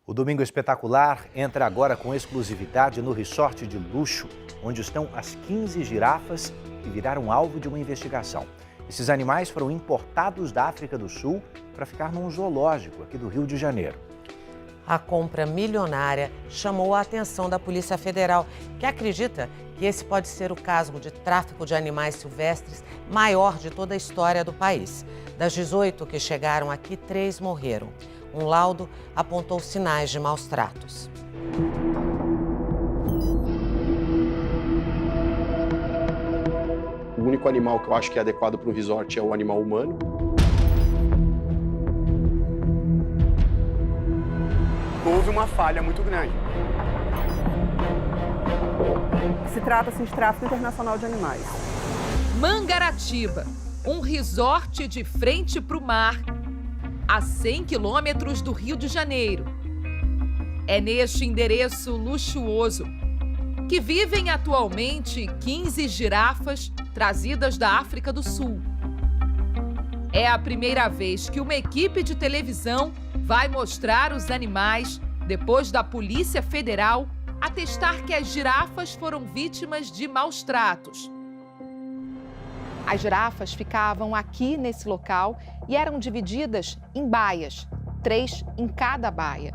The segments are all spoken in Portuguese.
O Domingo Espetacular entra agora com exclusividade no resort de luxo, onde estão as 15 girafas que viraram alvo de uma investigação. Esses animais foram importados da África do Sul para ficar num zoológico aqui do Rio de Janeiro. A compra milionária chamou a atenção da Polícia Federal, que acredita que esse pode ser o caso de tráfico de animais silvestres maior de toda a história do país. Das 18 que chegaram aqui, 3 morreram. Um laudo apontou sinais de maus tratos. O único animal que eu acho que é adequado para um resort é o animal humano. Houve uma falha muito grande. Se trata-se de tráfico internacional de animais. Mangaratiba, um resort de frente para o mar, a 100 quilômetros do Rio de Janeiro. É neste endereço luxuoso que vivem atualmente 15 girafas trazidas da África do Sul. É a primeira vez que uma equipe de televisão vai mostrar os animais depois da Polícia Federal atestar que as girafas foram vítimas de maus tratos. As girafas ficavam aqui nesse local e eram divididas em baias, 3 em cada baia.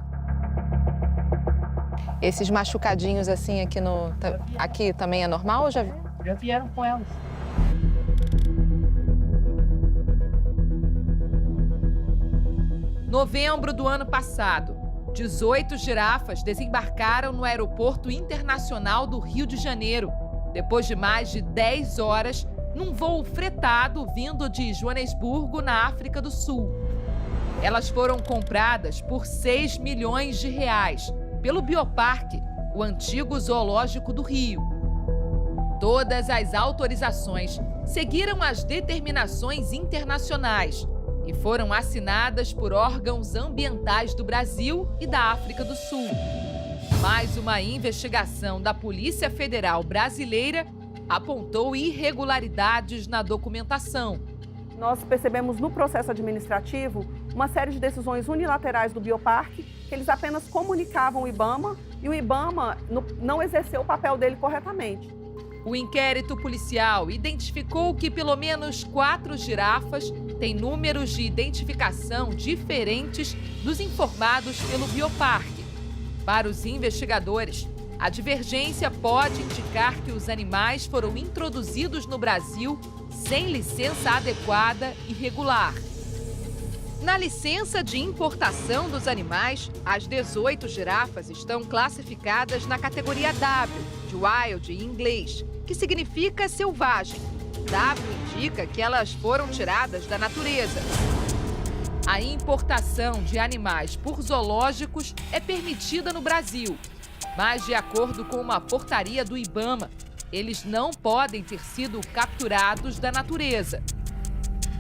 Esses machucadinhos assim aqui também é normal ou já vieram com elas. Novembro do ano passado, 18 girafas desembarcaram no Aeroporto Internacional do Rio de Janeiro, depois de mais de 10 horas num voo fretado vindo de Joanesburgo, na África do Sul. Elas foram compradas por R$6 milhões pelo Bioparque, o antigo zoológico do Rio. Todas as autorizações seguiram as determinações internacionais e foram assinadas por órgãos ambientais do Brasil e da África do Sul. Mais uma investigação da Polícia Federal brasileira apontou irregularidades na documentação. Nós percebemos no processo administrativo uma série de decisões unilaterais do Bioparque, que eles apenas comunicavam o IBAMA e o IBAMA não exerceu o papel dele corretamente. O inquérito policial identificou que pelo menos 4 girafas têm números de identificação diferentes dos informados pelo Bioparque. Para os investigadores, a divergência pode indicar que os animais foram introduzidos no Brasil sem licença adequada e regular. Na licença de importação dos animais, as 18 girafas estão classificadas na categoria W, de Wild em inglês, que significa selvagem. W indica que elas foram tiradas da natureza. A importação de animais por zoológicos é permitida no Brasil, mas, de acordo com uma portaria do IBAMA, eles não podem ter sido capturados da natureza.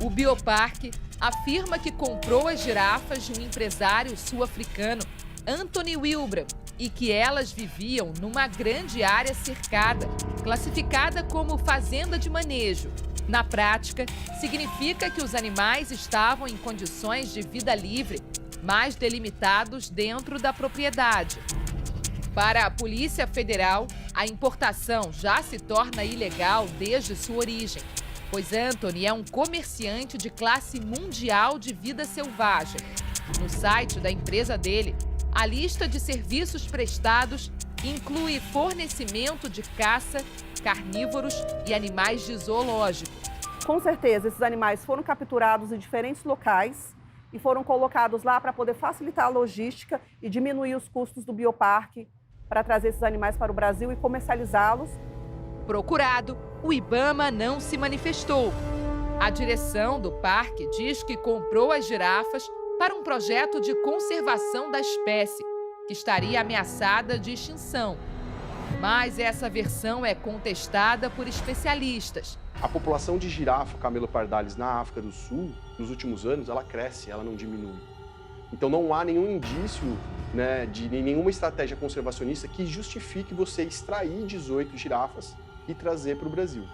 O Bioparque afirma que comprou as girafas de um empresário sul-africano, Anthony Wilbram, e que elas viviam numa grande área cercada, classificada como fazenda de manejo. Na prática, significa que os animais estavam em condições de vida livre, mas delimitados dentro da propriedade. Para a Polícia Federal, a importação já se torna ilegal desde sua origem, pois Anthony é um comerciante de classe mundial de vida selvagem. No site da empresa dele, a lista de serviços prestados inclui fornecimento de caça, carnívoros e animais de zoológico. Com certeza, esses animais foram capturados em diferentes locais e foram colocados lá para poder facilitar a logística e diminuir os custos do Bioparque para trazer esses animais para o Brasil e comercializá-los. Procurado, o IBAMA não se manifestou. A direção do parque diz que comprou as girafas para um projeto de conservação da espécie, que estaria ameaçada de extinção. Mas essa versão é contestada por especialistas. A população de girafa camelopardalis na África do Sul, nos últimos anos, ela cresce, ela não diminui. Então não há nenhum indício, de nenhuma estratégia conservacionista que justifique você extrair 18 girafas e trazer para o Brasil.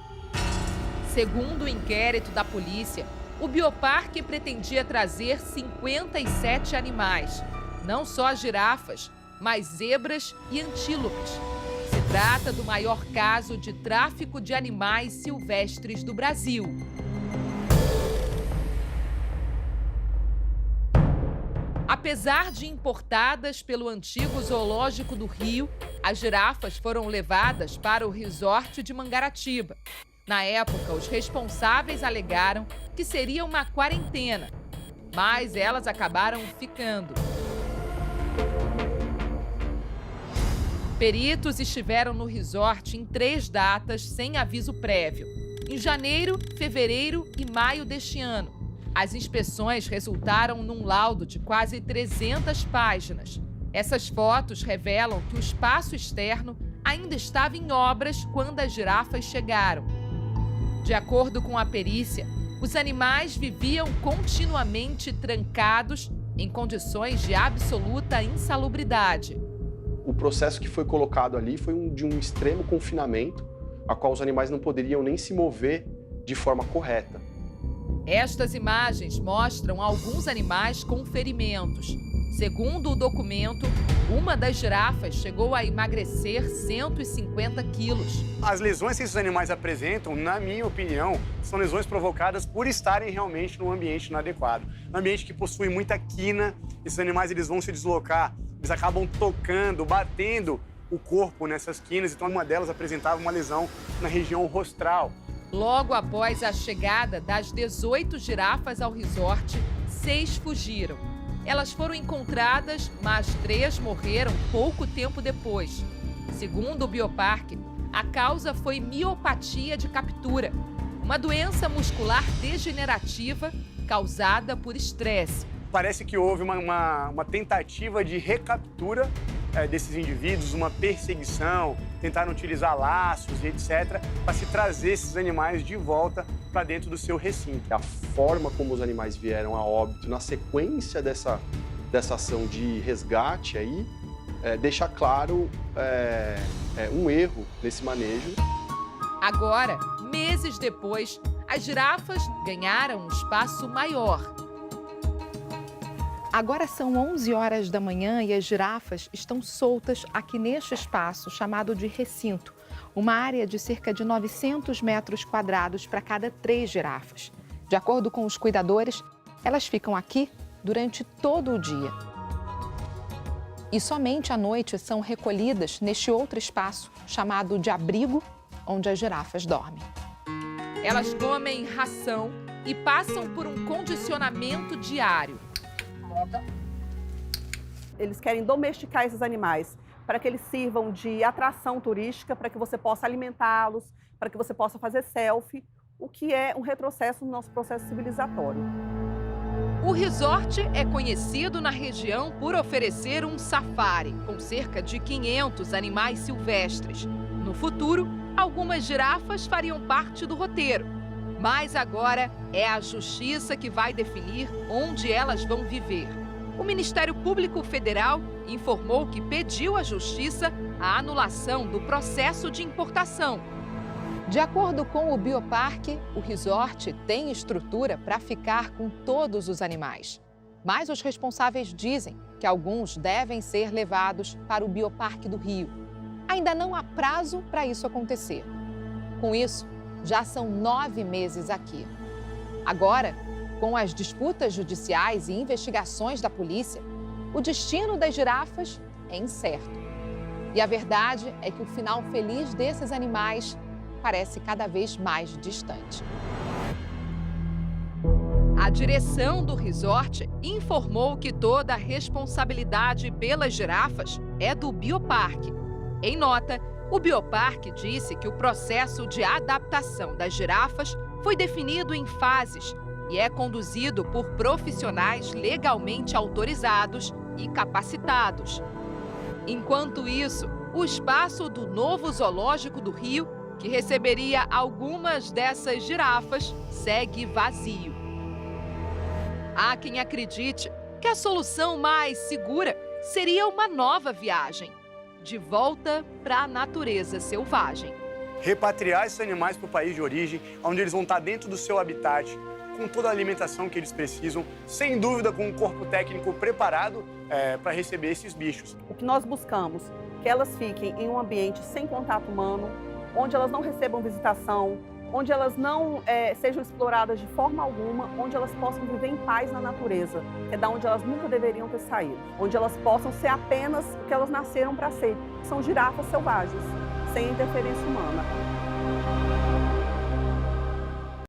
Segundo o inquérito da polícia, o Bioparque pretendia trazer 57 animais. não só girafas, mas zebras e antílopes. Se trata do maior caso de tráfico de animais silvestres do Brasil. Apesar de importadas pelo antigo zoológico do Rio, as girafas foram levadas para o resort de Mangaratiba. Na época, os responsáveis alegaram que seria uma quarentena, mas elas acabaram ficando. Peritos estiveram no resort em 3 datas sem aviso prévio: em janeiro, fevereiro e maio deste ano. As inspeções resultaram num laudo de quase 300 páginas. Essas fotos revelam que o espaço externo ainda estava em obras quando as girafas chegaram. De acordo com a perícia, os animais viviam continuamente trancados em condições de absoluta insalubridade. O processo que foi colocado ali foi de um extremo confinamento, a qual os animais não poderiam nem se mover de forma correta. Estas imagens mostram alguns animais com ferimentos. Segundo o documento, uma das girafas chegou a emagrecer 150 quilos. As lesões que esses animais apresentam, na minha opinião, são lesões provocadas por estarem realmente num ambiente inadequado. Um ambiente que possui muita quina, esses animais eles vão se deslocar, eles acabam tocando, batendo o corpo nessas quinas, então uma delas apresentava uma lesão na região rostral. Logo após a chegada das 18 girafas ao resort, 6 fugiram. Elas foram encontradas, mas 3 morreram pouco tempo depois. Segundo o Bioparque, a causa foi miopatia de captura, uma doença muscular degenerativa causada por estresse. Parece que houve uma tentativa de recaptura desses indivíduos, uma perseguição, tentaram utilizar laços e etc., para se trazer esses animais de volta para dentro do seu recinto. A forma como os animais vieram a óbito na sequência dessa ação de resgate aí, deixa claro um erro nesse manejo. Agora, meses depois, as girafas ganharam um espaço maior. Agora são 11 horas da manhã e as girafas estão soltas aqui neste espaço chamado de recinto, uma área de cerca de 900 metros quadrados para cada 3 girafas. De acordo com os cuidadores, elas ficam aqui durante todo o dia. E somente à noite são recolhidas neste outro espaço chamado de abrigo, onde as girafas dormem. Elas comem ração e passam por um condicionamento diário. Eles querem domesticar esses animais para que eles sirvam de atração turística, para que você possa alimentá-los, para que você possa fazer selfie, o que é um retrocesso no nosso processo civilizatório. O resort é conhecido na região por oferecer um safari com cerca de 500 animais silvestres. No futuro, algumas girafas fariam parte do roteiro. Mas agora é a Justiça que vai definir onde elas vão viver. O Ministério Público Federal informou que pediu à Justiça a anulação do processo de importação. De acordo com o Bioparque, o resort tem estrutura para ficar com todos os animais. Mas os responsáveis dizem que alguns devem ser levados para o Bioparque do Rio. Ainda não há prazo para isso acontecer. Com isso, já são 9 meses aqui. Agora, com as disputas judiciais e investigações da polícia, o destino das girafas é incerto. E a verdade é que o final feliz desses animais parece cada vez mais distante. A direção do resort informou que toda a responsabilidade pelas girafas é do Bioparque. Em nota, o Bioparque disse que o processo de adaptação das girafas foi definido em fases e é conduzido por profissionais legalmente autorizados e capacitados. Enquanto isso, o espaço do novo zoológico do Rio, que receberia algumas dessas girafas, segue vazio. Há quem acredite que a solução mais segura seria uma nova viagem, de volta para a natureza selvagem. Repatriar esses animais para o país de origem, onde eles vão estar dentro do seu habitat, com toda a alimentação que eles precisam, sem dúvida com um corpo técnico preparado para receber esses bichos. O que nós buscamos? Que elas fiquem em um ambiente sem contato humano, onde elas não recebam visitação, onde elas não sejam exploradas de forma alguma, onde elas possam viver em paz na natureza, que é da onde elas nunca deveriam ter saído, onde elas possam ser apenas o que elas nasceram para ser, que são girafas selvagens, sem interferência humana.